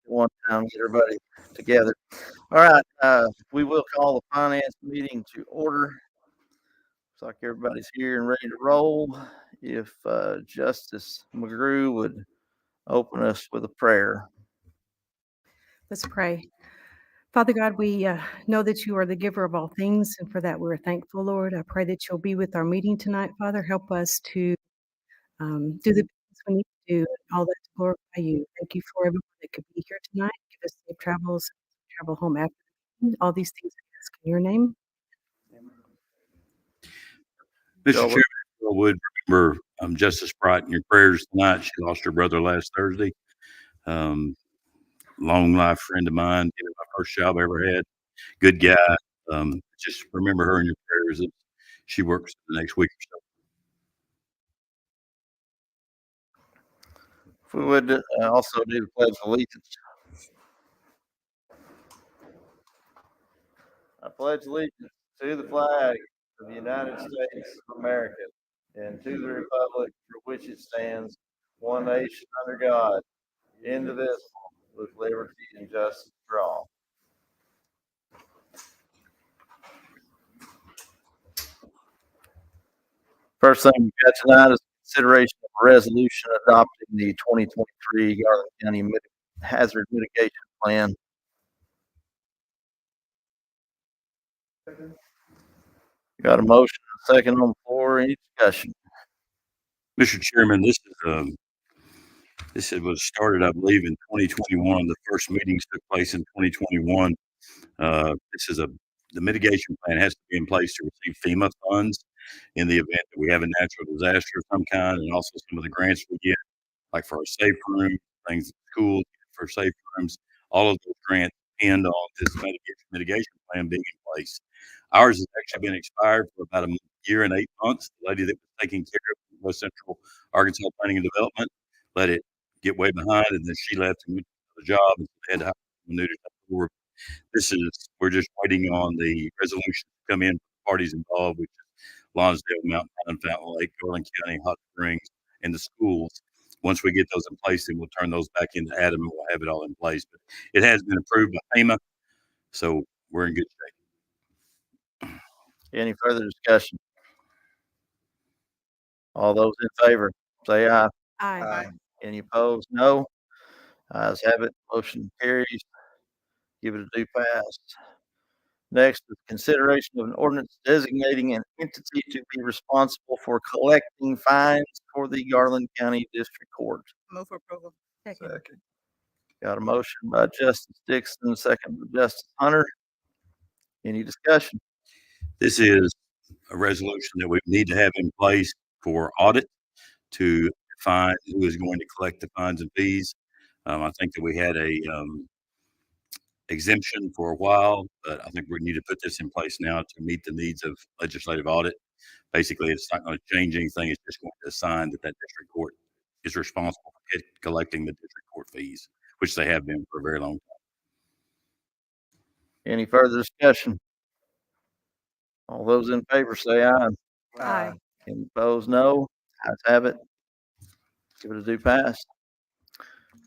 one time, get everybody together. All right, we will call the finance meeting to order. Looks like everybody's here and ready to roll. If Justice McGrew would open us with a prayer. Let's pray. Father God, we know that you are the giver of all things, and for that we're thankful, Lord. I pray that you'll be with our meeting tonight, Father. Help us to do the things we need to do, and all that to glorify you. Thank you for everyone that could be here tonight. Give us safe travels, travel home after the meeting. All these things I ask in your name. Mr. Chairman, I would remember Justice Bright in your prayers tonight. She lost her brother last Thursday. Long life friend of mine, my first job I ever had. Good guy. Just remember her in your prayers. She works the next week or so. If we would also do the Pledge of Allegiance. I pledge allegiance to the flag of the United States of America and to the republic for which it stands, one nation under God, indivisible, with liberty and justice for all. First thing we've got tonight is consideration of a resolution adopting the 2023 Garland County Hazard Mitigation Plan. Got a motion, a second on the floor. Any discussion? Mr. Chairman, this was started, I believe, in 2021. The first meetings took place in 2021. The mitigation plan has to be in place to receive FEMA funds in the event that we have a natural disaster of some kind, and also some of the grants we get, like for our safe room, things at schools for safe rooms. All of those grants depend on this mitigation plan being in place. Ours has actually been expired for about a year and 8 months. The lady that was taking care of West Central Arkansas Planning and Development let it get way behind, and then she left and went to the job, and had to hire someone new to take over. We're just waiting on the resolution to come in for the parties involved, which is Lonsdale, Mountain Pine, Fountain Lake, Garland County, Hot Springs, and the schools. Once we get those in place, then we'll turn those back into Adam, and we'll have it all in place. But it has been approved by FEMA, so we're in good shape. Any further discussion? All those in favor, say aye. Aye. Any opposed? No. Ayes have it. Motion carries. Give it a due pass. Next is consideration of an ordinance designating an entity to be responsible for collecting fines for the Garland County District Court. Move for approval. Second. Got a motion by Justice Dixon, second by Justice Hunter. Any discussion? This is a resolution that we need to have in place for audit to define who is going to collect the fines and fees. I think that we had a exemption for a while, but I think we need to put this in place now to meet the needs of legislative audit. Basically, it's not going to change anything. It's just going to assign that district court is responsible for collecting the district court fees, which they have been for a very long time. Any further discussion? All those in favor say aye. Aye. Any opposed? No. Ayes have it. Give it a due pass.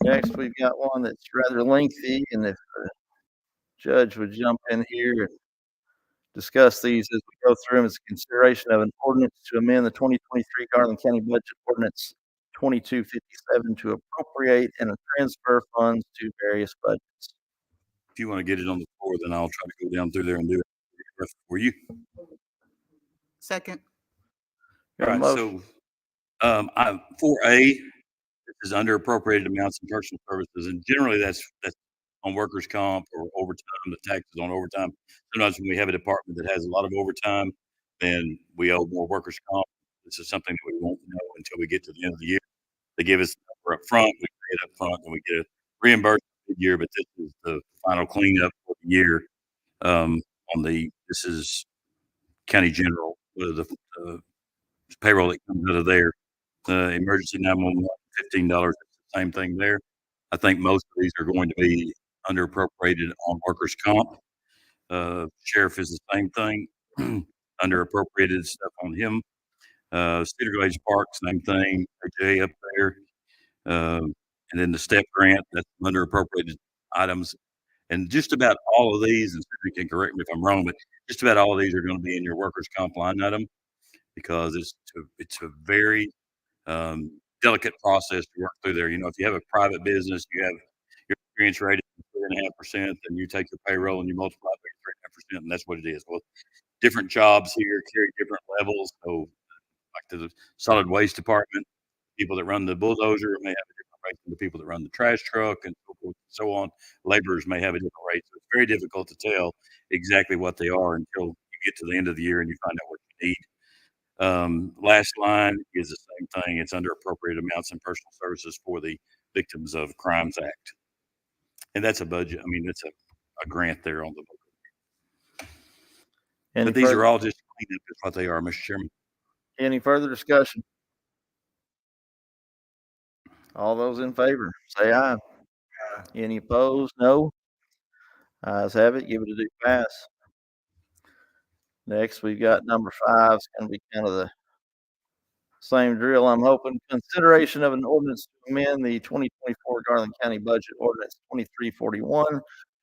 Next, we've got one that's rather lengthy, and if the judge would jump in here and discuss these as we go through them, it's consideration of an ordinance to amend the 2023 Garland County Budget Ordinance 2257 to appropriate and transfer funds to various budgets. If you want to get it on the floor, then I'll try to go down through there and do it for you. Second. All right, so 4A, this is under appropriated amounts and personal services, and generally that's on workers' comp or overtime, the taxes on overtime. Sometimes when we have a department that has a lot of overtime, then we owe more workers' comp. This is something that we won't know until we get to the end of the year. They give us the number up front, we pay it up front, and we get a reimbursement mid-year, but this is the final cleanup for the year. This is county general, the payroll that comes out of there. Emergency 911, $15, it's the same thing there. I think most of these are going to be under appropriated on workers' comp. Sheriff is the same thing, under appropriated stuff on him. Cedar Glades Park, same thing, AJ up there. And then the STEP grant, that's under appropriated items. And just about all of these, and you can correct me if I'm wrong, but just about all of these are going to be in your workers' comp line item because it's a very delicate process to work through there. You know, if you have a private business, you have your experience rate is 3.5%, then you take your payroll and you multiply it by 3.5%, and that's what it is. Well, different jobs here carry different levels. So, like the solid waste department, people that run the bulldozer may have a different rate than the people that run the trash truck, and so forth and so on. Laborers may have a different rate. So it's very difficult to tell exactly what they are until you get to the end of the year and you find out what you need. Last line is the same thing. It's under appropriate amounts and personal services for the Victims of Crimes Act. And that's a budget. I mean, it's a grant there on the book. But these are all just cleanup is what they are, Mr. Chairman. Any further discussion? All those in favor, say aye. Any opposed? No. Ayes have it. Give it a due pass. Next, we've got number 5. It's going to be kind of the same drill, I'm hoping. Consideration of an ordinance to amend the 2024 Garland County Budget Ordinance 2341 to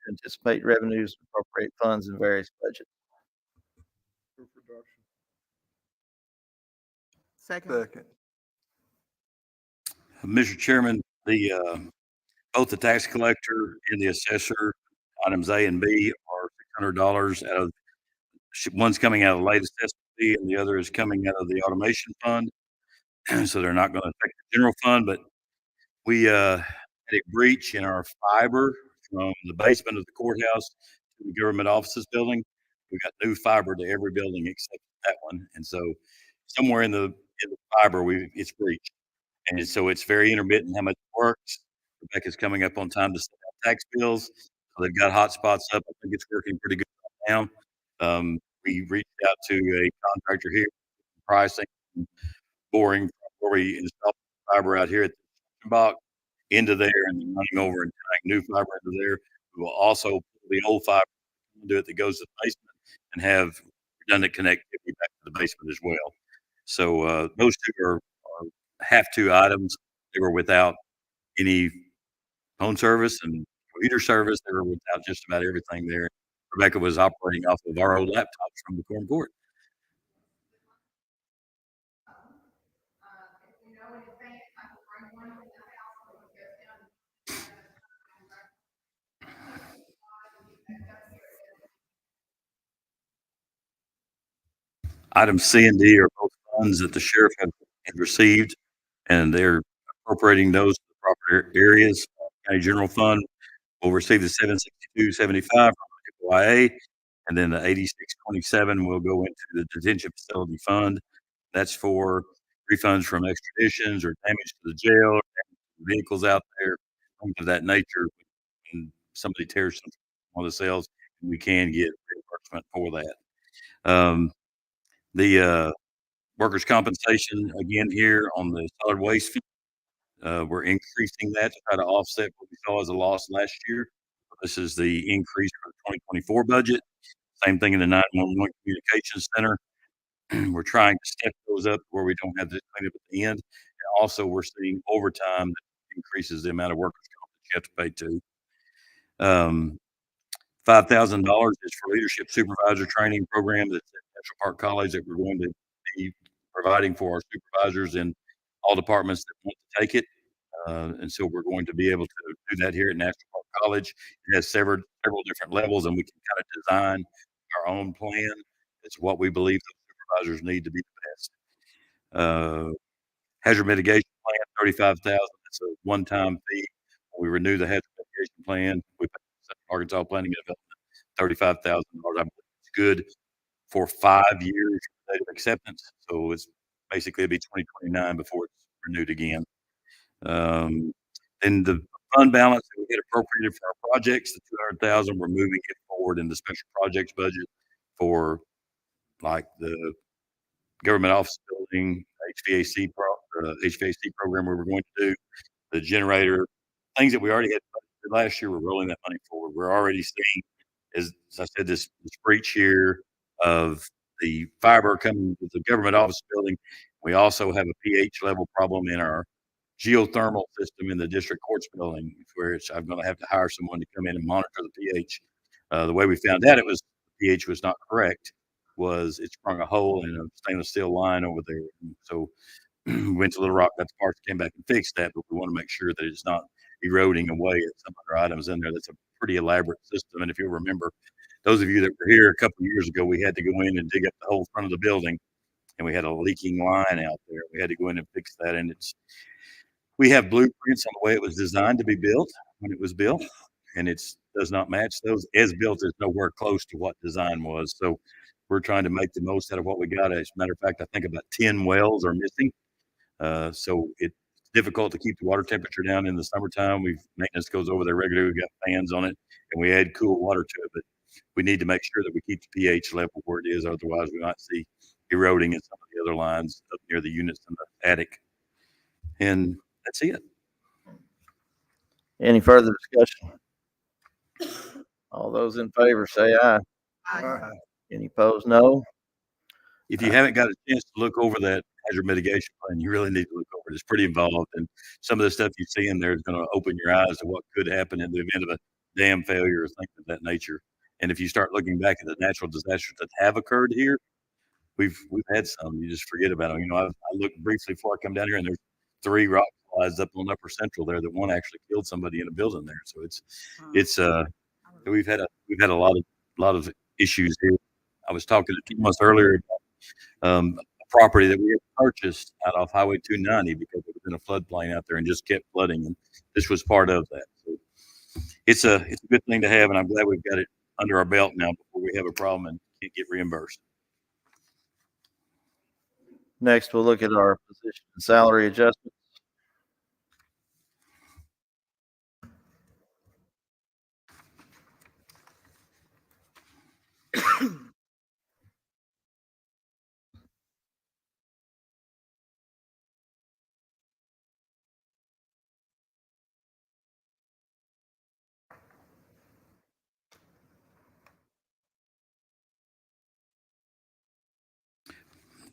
anticipate revenues and appropriate funds in various budgets. Second. Mr. Chairman, both the tax collector and the assessor, items A and B, are $600 out of, one's coming out of the late assessment fee and the other is coming out of the automation fund. So they're not going to affect the general fund, but we had a breach in our fiber from the basement of the courthouse to the government offices building. We got new fiber to every building except that one. And so somewhere in the fiber, it's breached. And so it's very intermittent how much it works. Rebecca's coming up on time to send out tax bills. So they've got hotspots up. I think it's working pretty good right now. We reached out to a contractor here, pricing, boring where we installed fiber out here at the box into there and then running over and tying new fiber into there. We will also pull the old fiber conduit that goes to the basement and have redundant connectivity back to the basement as well. So those two are have-to items. They were without any phone service and computer service. They were without just about everything there. Rebecca was operating off of our old laptops from the Quorum Court. Items C and D are both funds that the sheriff had received, and they're appropriating those to the proper areas. County General Fund will receive the 762.75 from FYA, and then the 86.27 will go into the Detention Facility Fund. That's for refunds from extraditions or damage to the jail, or vehicles out there, things of that nature. When somebody tears something on the cells, we can get reimbursement for that. The workers' compensation, again, here on the solid waste fee, we're increasing that to try to offset what we saw as a loss last year. This is the increase for the 2024 budget. Same thing in the 911 Communications Center. We're trying to step those up where we don't have to clean up at the end. And also, we're seeing overtime that increases the amount of workers' comp that you have to pay to. $5,000 is for leadership supervisor training program that's at National Park College that we're going to be providing for our supervisors in all departments that want to take it. And so we're going to be able to do that here at National Park College. It has several different levels, and we can kind of design our own plan. It's what we believe the supervisors need to be the best. Hazard mitigation plan, $35,000. It's a one-time fee. When we renew the hazard mitigation plan, we pay Arkansas Planning and Development $35,000. I believe it's good for 5 years date of acceptance. So it's basically it'll be 2029 before it's renewed again. And the fund balance that we get appropriated for our projects, the 200,000, we're moving it forward in the special projects budget for like the government office building, HVAC program we were going to do, the generator, things that we already had budgeted last year. We're rolling that money forward. We're already seeing, as I said, this breach here of the fiber coming with the government office building. We also have a pH level problem in our geothermal system in the district courts building, where I'm going to have to hire someone to come in and monitor the pH. The way we found out it was pH was not correct was it sprung a hole in a stainless steel line over there. And so went to Little Rock, got the parts, came back and fixed that, but we want to make sure that it's not eroding away at some other items in there. That's a pretty elaborate system. And if you'll remember, those of you that were here a couple of years ago, we had to go in and dig up the whole front of the building, and we had a leaking line out there. We had to go in and fix that, and we have blueprints on the way it was designed to be built when it was built, and it does not match those. As built is nowhere close to what design was. So we're trying to make the most out of what we got. As a matter of fact, I think about 10 wells are missing. So it's difficult to keep the water temperature down in the summertime. Maintenance goes over there regularly. We've got fans on it, and we add cool water to it. But we need to make sure that we keep the pH level where it is. Otherwise, we might see eroding in some of the other lines up near the units in the attic. And that's it. Any further discussion? All those in favor say aye. Aye. Any opposed, no. If you haven't got a chance to look over that hazard mitigation plan, you really need to look over it. It's pretty involved, and some of the stuff you see in there is going to open your eyes to what could happen in the event of a dam failure or things of that nature. And if you start looking back at the natural disasters that have occurred here, we've had some. You just forget about them. I looked briefly before I come down here, and there's 3 rock slides up on Upper Central there that one actually killed somebody in a building there. So we've had a lot of issues here. I was talking to Thomas earlier about a property that we had purchased out off Highway 290 because it was in a floodplain out there and just kept flooding, and this was part of that. So it's a good thing to have, and I'm glad we've got it under our belt now before we have a problem and can't get reimbursed. Next, we'll look at our position and salary adjustments.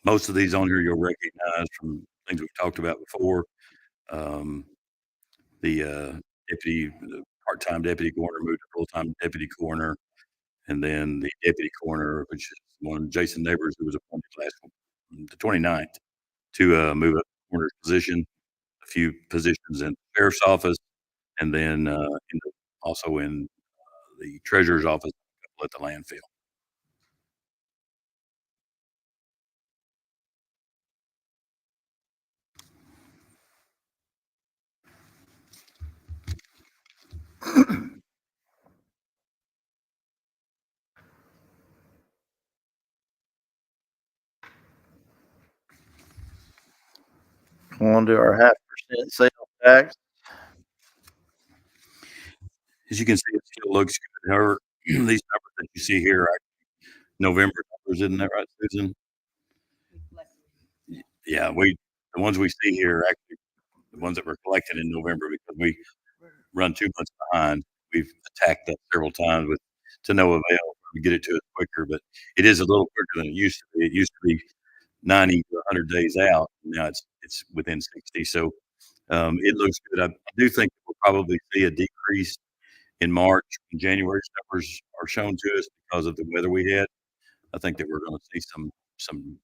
Most of these on here you'll recognize from things we've talked about before. The part-time deputy coroner moved to full-time deputy coroner, and then the deputy coroner, which is one Jason Neighbors, who was appointed the 29th, to move up the coroner's position, a few positions in the sheriff's office, and then also in the treasurer's office at the landfill. On to our 0.5% sales tax. As you can see, it still looks good. However, these numbers that you see here are November numbers, isn't that right, Susan? Yeah, the ones we see here are actually the ones that were collected in November because we run 2 months behind. We've attacked that several times to no avail. We get it to us quicker, but it is a little quicker than it used to be. It used to be 90 to 100 days out. Now it's within 60. So it looks good. I do think we'll probably see a decrease in March and January's numbers are shown to us because of the weather we had. I think that we're going to see some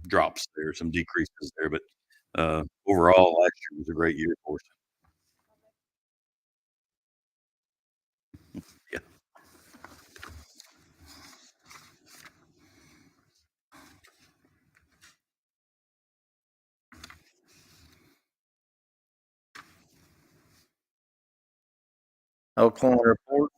drops there, some decreases there. But overall, last year was a great year for us. Yeah. Oklahoma report.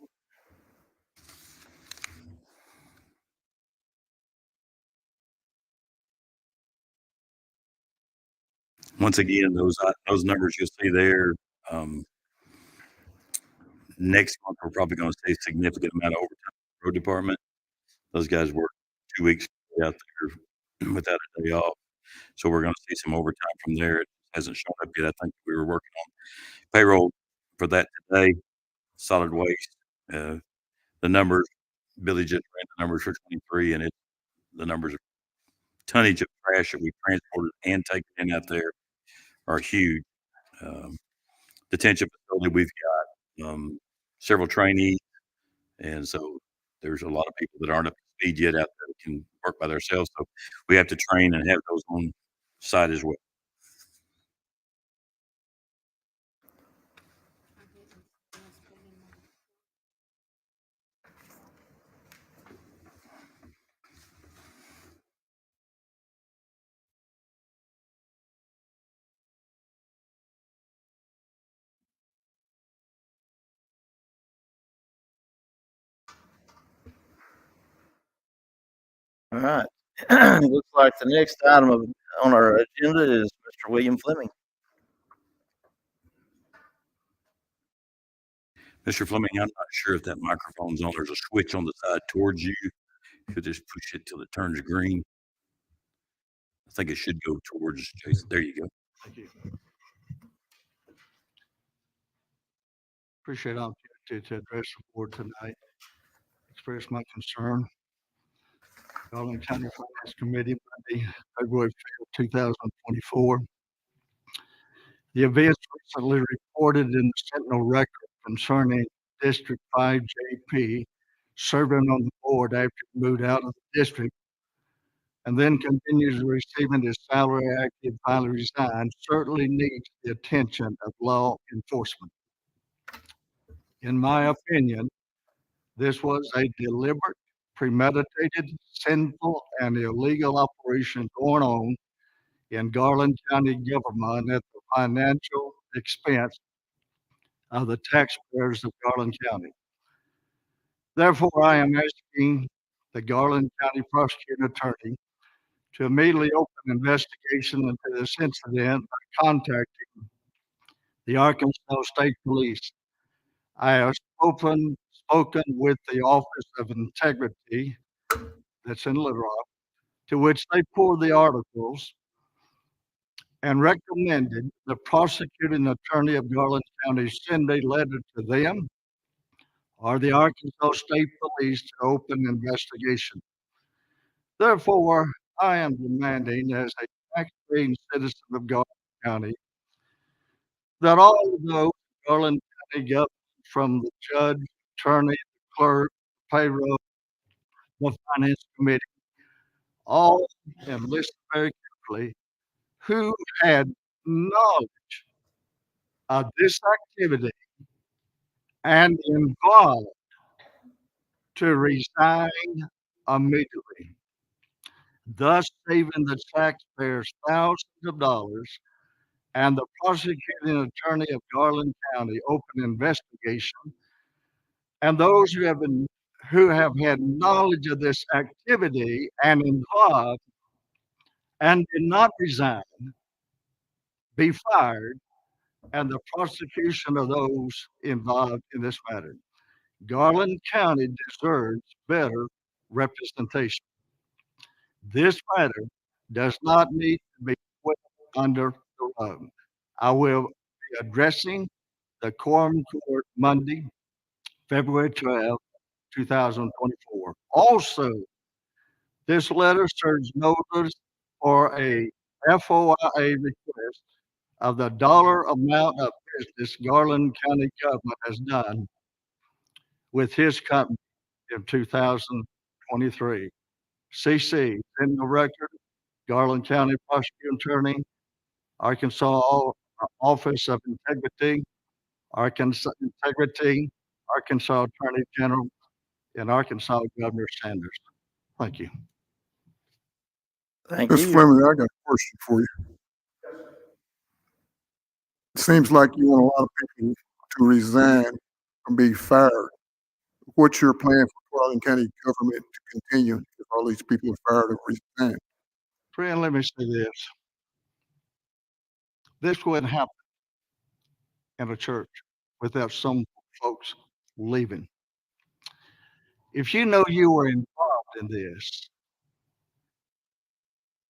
Once again, those numbers you'll see there. Next month, we're probably going to see a significant amount of overtime in the road department. Those guys work 2 weeks out there without a day off. So we're going to see some overtime from there. It hasn't shown up yet. I think we were working on payroll for that today. Solid waste. The numbers, Billy just ran the numbers for 23, and the numbers of tonnage of trash that we transported and taken in out there are huge. detention facility. We've got several trainees, and so there's a lot of people that aren't up to speed yet out there that can work by themselves. So we have to train and have those on site as well. All right. Looks like the next item on our agenda is Mr. William Fleming. Mr. Fleming, I'm not sure if that microphone's on. There's a switch on the side towards you. You could just push it till it turns green. I think it should go towards Jason. There you go. Thank you. Appreciate the opportunity to address the board tonight, express my concern. Garland County Finance Committee, Monday, February 5th, 2024. The events recently reported in the Sentinel Record concerning District 5 JP serving on the board after he moved out of the district and then continues receiving his salary after he finally resigned certainly needs the attention of law enforcement. In my opinion, this was a deliberate, premeditated, sinful, and illegal operation going on in Garland County government at the financial expense of the taxpayers of Garland County. Therefore, I am asking the Garland County prosecuting attorney to immediately open an investigation into this incident by contacting the Arkansas State Police. I have spoken with the Office of Integrity that's in Little Rock, to which they pulled the articles and recommended the prosecuting attorney of Garland County send a letter to them or the Arkansas State Police to open an investigation. Therefore, I am demanding as a taxpaying citizen of Garland County that all of those Garland County government, from the judge, attorney, the clerk, payroll, the finance committee, all, and listen very carefully, who had knowledge of this activity and involved to resign immediately, thus saving the taxpayers thousands of dollars, and the prosecuting attorney of Garland County open investigation, and those who have had knowledge of this activity and involved and did not resign be fired, and the prosecution of those involved in this matter. Garland County deserves better representation. This matter does not need to be put under the rug. I will be addressing the Quorum Court Monday, February 12th, 2024. Also, this letter serves notice for a FOIA request of the dollar amount of business Garland County government has done with his company in 2023. CC, in the record, Garland County Prosecuting Attorney, Arkansas Office of Integrity, Arkansas Integrity, Arkansas Attorney General, and Arkansas Governor Sanders. Thank you. Thank Mr. you. Fleming, I got a question for you. It seems like you want a lot of people to resign and be fired. What's your plan for Garland County government to continue if all these people are fired or resign? Friend, let me say this. This wouldn't happen in a church without some folks leaving. If you know you were involved in this,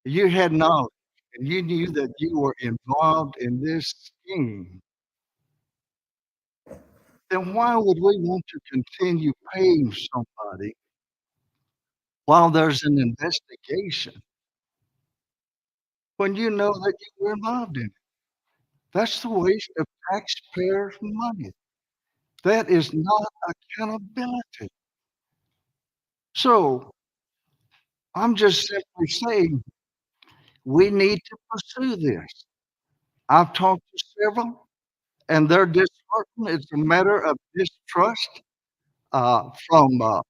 you had knowledge, and you knew that you were involved in this scheme, then why would we want to continue paying somebody while there's an investigation when you know that you were involved in it? That's the waste of taxpayers' money. That is not accountability. So I'm just simply saying we need to pursue this. I've talked to several, and they're disheartened. It's a matter of distrust from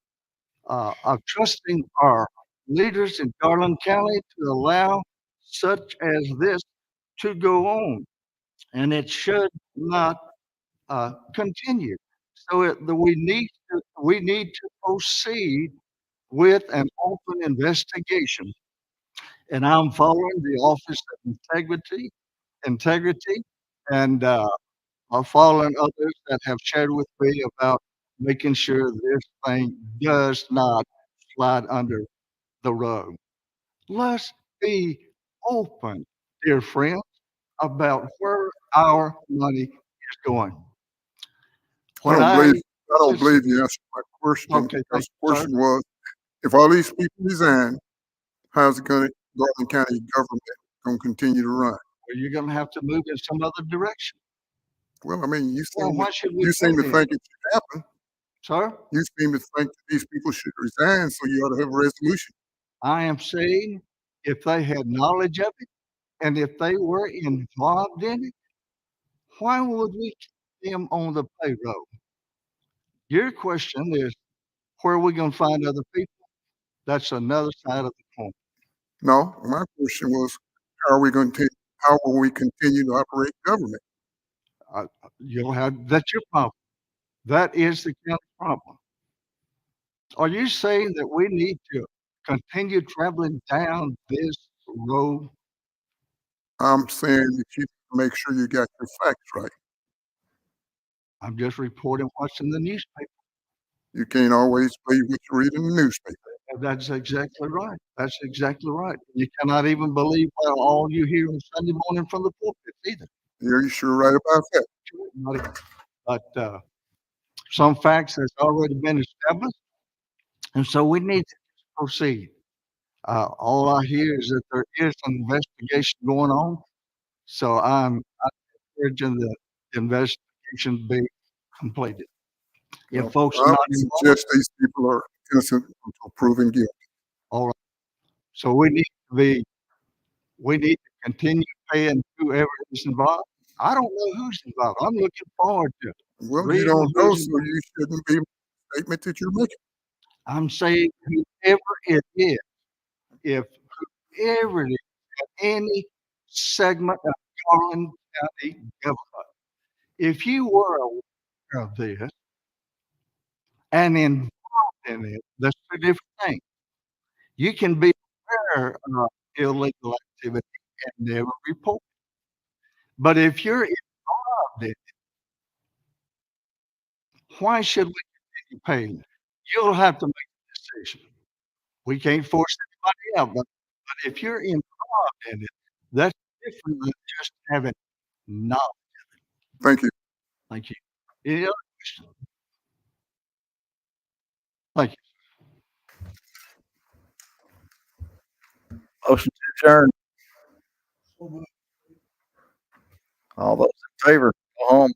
of trusting our leaders in Garland County to allow such as this to go on, and it should not continue. So we need to proceed with an open investigation, and I'm following the Office of Integrity, and I'm following others that have shared with me about making sure this thing does not slide under the rug. Let's be open, dear friends, about where our money is going. I When don't I believe, I don't listen, believe you answered my question. okay, thank Because the you, sir. question was, if all these people resign, how's it gonna, Garland County government gonna continue to run? Well, you're gonna have to move in some other direction. Well, I mean, Well, why should we you do seem to that, think it should happen. sir? You seem to think that these people should resign, so you ought to have a resolution. I am saying if they had knowledge of it and if they were involved in it, why would we keep them on the payroll? Your question is, where are we gonna find other people? That's another side of the coin. No, my question was, how will we continue to operate government? That's your problem. That is the county problem. Are you saying that we need to continue traveling down this road? I'm saying that you make sure you got your facts right. I'm just reporting what's in the newspaper. You can't always believe what you read in the newspaper. That's exactly right. That's exactly right. You cannot even believe all you hear on Sunday morning from the pulpit either. You're sure right about that. But some facts has already been established, and so we need to proceed. All I hear is that there is an investigation going on, so I'm urging the investigation be completed. If Well, folks are I not would involved, suggest these people are innocent until proven guilty. all right. So we need to continue paying whoever is involved. I don't know who's involved. I'm looking forward to Well, you reading don't know, who's so involved. you shouldn't be making the statement that you're making. I'm saying whoever it is, if whoever it is, at any segment of Garland County government, if you were aware of this and involved in it, that's two different things. You can be aware of illegal activity and never report. But if you're involved in it, why should we continue paying? You'll have to make a decision. We can't force anybody out, but if you're involved in it, that's different than just having knowledge. Thank you. Thank you. Any other questions? Thank you. Motion to adjourn. All those in favor, go home.